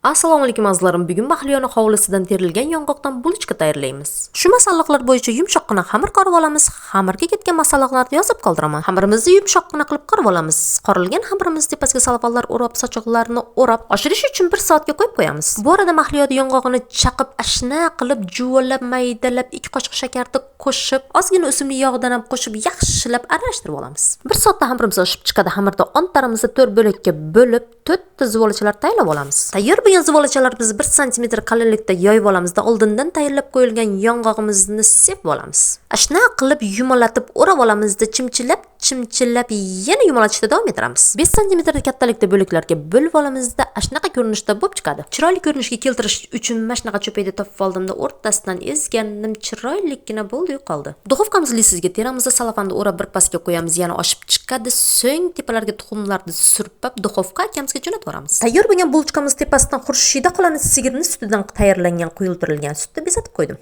Assalomu alaykum azizlarim. Bugun Mahliyona hovlisidan terilgan yong'oqdan bulochka tayyorlaymiz. Shu masalliqlar bo'yicha yumshoqqina xamir qorib olamiz. Xamirga ketgan masalliqlarni yozib qoldiraman. Xamirimizni yumshoqqina qilib qorib olamiz. Qorilgan xamirimizni tepasiga salafanlar o'rab, sochiqlarni o'rab, oshirish uchun 1 soatga qo'yib qo'yamiz. Bu arada Mahliyona yong'oqni chaqib, ashna qilib, juvalab, maydalab, 2 qoshiq shakarni qo'shib, ozgina o'simlik yog'idan ham qo'shib, yaxshilab aralashtirib olamiz. 1 soatda xamirimiz oshib chiqadi. Xamirda 10 taramizni 4 bo'lakka bo'lib, 4 ta zuvolachalar tayyorlab olamiz. Tayyor bo'lgan zuvolachalarimizni 1 sm qalinlikda yoyib olamiz. Oldindan tayyorlab qo'yilgan yong'og'imizni sepib olamiz. Ashna qilib yumalatib o'rab olamiz. Chimchilab yana yumalatishda davom etamiz. 5 sm kattalikda bo'laklarga bo'lib olamizda ashnaqa ko'rinishda bo'lib chiqadi. Chiroyli ko'rinishga keltirish uchun mashnaqa cho'payda topib oldimda o'rtasidan ezgandim. Chiroylikgina bo'ldi, yo'qoldi. Duxovkamiz lisizga teramizda salafanda o'rab bir pasga qo'yamiz. Yana oshib chiqadi. So'ng tepalarga tuxumlarni surpab duxovka akamizga jo'natib yuboramiz. Tayyor bo'lgan bulochkamiz tepasidan xurshida qolani sigirni sutidan tayyorlangan quyultirilgan sutni bezatib qo'ydim.